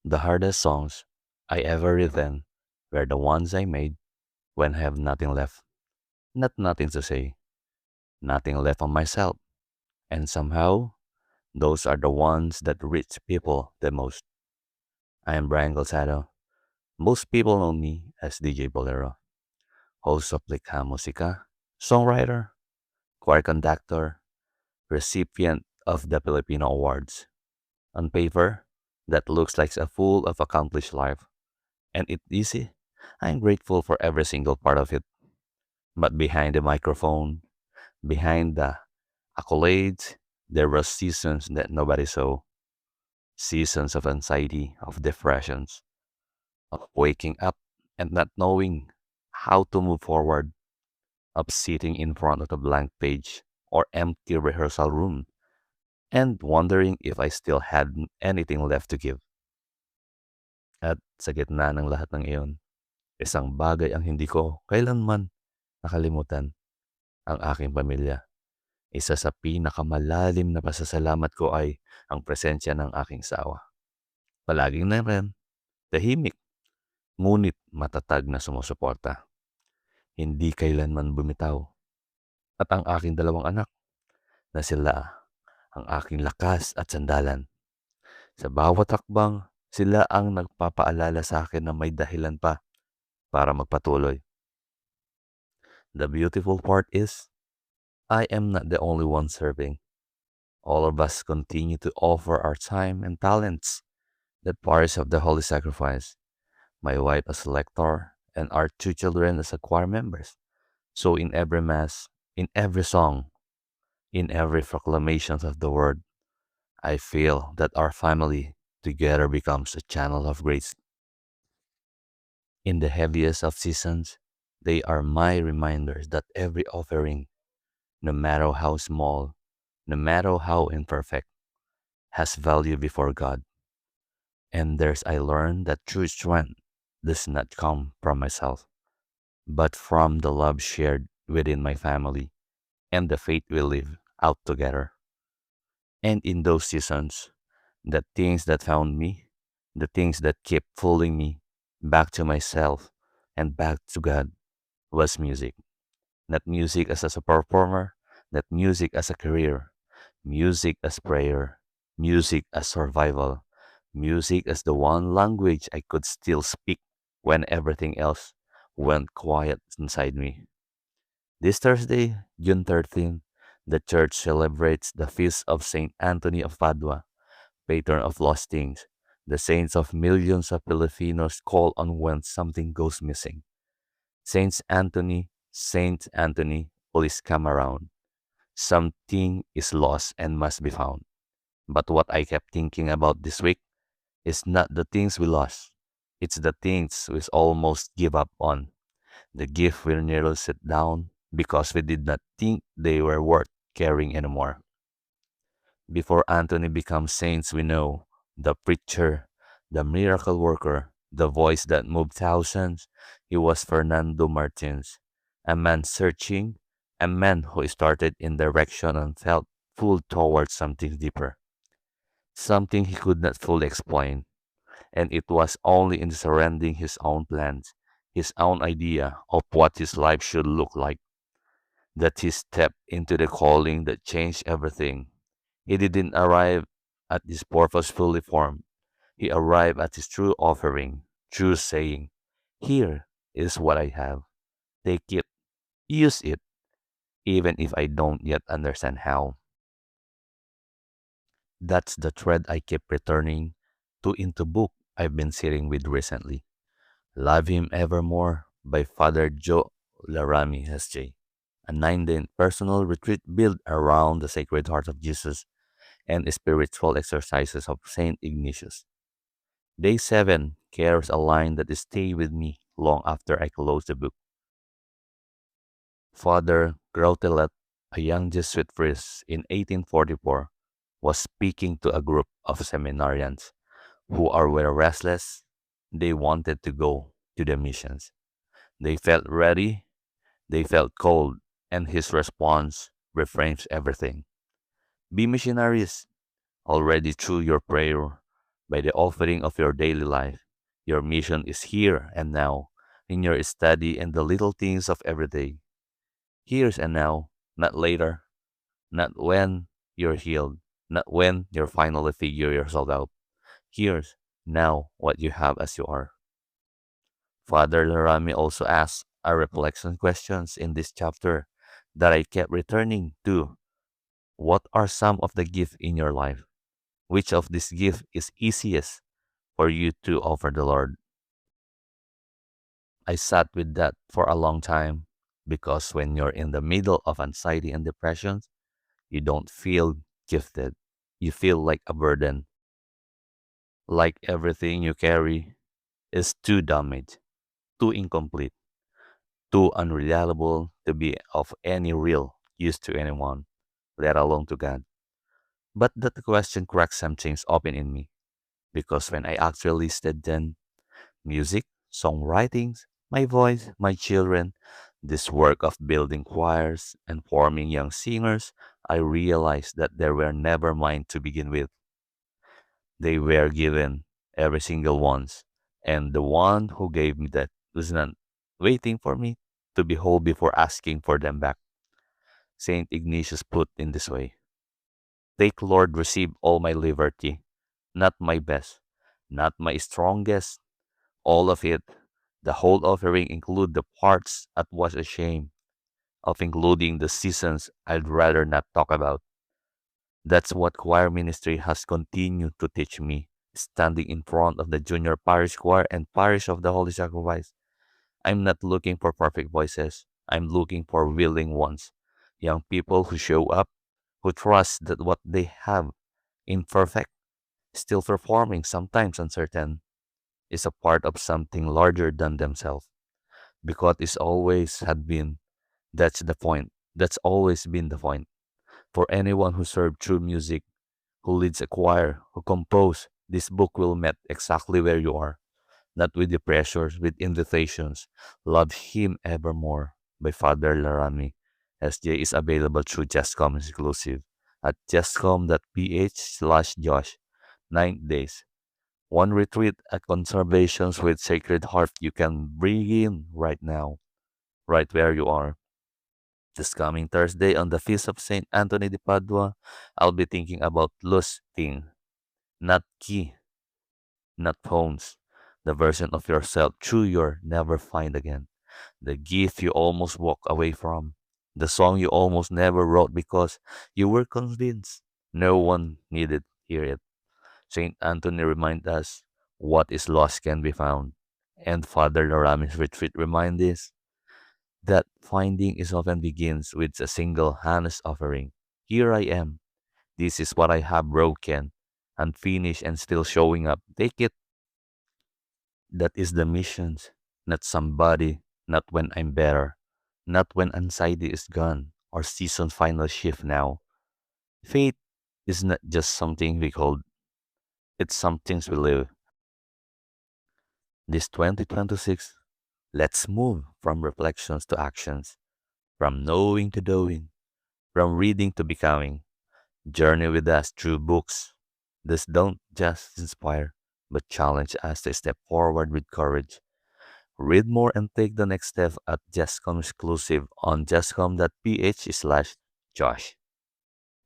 The hardest songs I ever written were the ones I made when I have nothing left. Not nothing to say, nothing left on myself. And somehow, those are the ones that reach people the most. I am Bryan Calzado. Most people know me as DJ Bolero, host of Likha Musika, songwriter, choir conductor, recipient of the Filipino Awards. On paper, that looks like a full of accomplished life. And it's easy. I'm grateful for every single part of it. But behind the microphone, behind the accolades, there were seasons that nobody saw. Seasons of anxiety, of depressions, of waking up and not knowing how to move forward, of sitting in front of a blank page or empty rehearsal room and wondering if I still had anything left to give. At sa gitna ng lahat ng iyon, isang bagay ang hindi ko kailanman nakalimutan, ang aking pamilya. Isa sa pinakamalalim na pasasalamat ko ay ang presensya ng aking sawa. Palaging na rin, tahimik, ngunit matatag na sumusuporta. Hindi kailanman bumitaw. At ang aking dalawang anak na sila ang aking lakas at sandalan. Sa bawat hakbang, sila ang nagpapaalala sa akin na may dahilan pa para magpatuloy. The beautiful part is, I am not the only one serving. All of us continue to offer our time and talents, the parish of the Holy Sacrifice, my wife as a lector, and our two children as a choir members. So in every mass, in every song, in every proclamation of the word, I feel that our family together becomes a channel of grace. In the heaviest of seasons, they are my reminders that every offering, no matter how small, no matter how imperfect, has value before God. And there's I learned that true strength does not come from myself, but from the love shared within my family and the faith we live out together. And in those seasons, the things that found me, the things that kept pulling me back to myself and back to God was music. Not music as a performer, not music as a career, music as prayer, music as survival, music as the one language I could still speak when everything else went quiet inside me. This Thursday, June 13th, the church celebrates the feast of Saint Anthony of Padua, patron of lost things, the saints of millions of Filipinos call on when something goes missing. Saint Anthony, please come around. Something is lost and must be found. But what I kept thinking about this week is not the things we lost. It's the things we almost give up on. The gift we nearly set down because we did not think they were worth carrying anymore. Before Anthony becomes saints, we know the preacher, the miracle worker, the voice that moved thousands. He was Fernando Martins, a man searching, a man who started in direction and felt pulled towards something deeper, something he could not fully explain. And it was only in surrendering his own plans, his own idea of what his life should look like, that he stepped into the calling that changed everything. He didn't arrive at his purpose fully formed. He arrived at his true offering, true saying, here is what I have. Take it, use it, even if I don't yet understand how. That's the thread I keep returning to into book I've been sitting with recently. Love Him Evermore by Father Joe Laramie SJ. A 9-day personal retreat built around the Sacred Heart of Jesus and spiritual exercises of Saint Ignatius. Day 7 carries a line that stay with me long after I close the book. Father Grautelet, a young Jesuit priest in 1844, was speaking to a group of seminarians were restless. They wanted to go to the missions. They felt ready, they felt cold, and his response reframes everything. Be missionaries already through your prayer. by the offering of your daily life. Your mission is here and now, in your study and the little things of every day. Here's and now, not later, not when you're healed, not when you finally figure yourself out. Here's now what you have as you are. Father Laramie also asks a reflection questions in this chapter that I kept returning to. What are some of the gifts in your life? Which of these gifts is easiest for you to offer the Lord? I sat with that for a long time because when you're in the middle of anxiety and depression, you don't feel gifted. You feel like a burden, like everything you carry is too damaged, too incomplete, too unreliable to be of any real use to anyone, let alone to God. But that question cracked some things open in me because when I actually listed then music, songwriting, my voice, my children, this work of building choirs and forming young singers, I realized that they were never mine to begin with. They were given, every single ones, and the one who gave me that was not waiting for me to behold before asking for them back. Saint Ignatius put in this way: Take, Lord, receive all my liberty, not my best, not my strongest, all of it. The whole offering include the parts I was ashamed of including the seasons I'd rather not talk about. That's what choir ministry has continued to teach me, standing in front of the Junior Parish Choir and Parish of the Holy Sacrifice. I'm not looking for perfect voices. I'm looking for willing ones. Young people who show up, who trust that what they have, imperfect, still performing, sometimes uncertain, is a part of something larger than themselves. Because it's always had been, that's the point. That's always been the point. For anyone who served through music, who leads a choir, who compose, this book will meet exactly where you are, not with the pressures, with invitations. Love Him evermore by Father Laramie. SJ is available through Justcom exclusive at justcom.ph/Josh. 9 days. One retreat at Conservations with Sacred Heart you can bring in right now, right where you are. This coming Thursday on the Feast of Saint Anthony de Padua, I'll be thinking about lost thing, not key, not phones, the version of yourself true you'll never find again, the gift you almost walk away from, the song you almost never wrote because you were convinced no one needed hear it. Saint Anthony reminds us what is lost can be found, and Father Larame's retreat reminds us that finding is often begins with a single honest offering. Here I am. This is what I have broken, unfinished, and still showing up. Take it. That is the mission. Not somebody, not when I'm better, not when anxiety is gone or season final shift now. Faith is not just something we hold, it's something we live. This 2026, let's move from reflections to actions, from knowing to doing, from reading to becoming. Journey with us through books. This don't just inspire, but challenge us to step forward with courage. Read more and take the next step at Justcom exclusive on justcom.ph/Josh.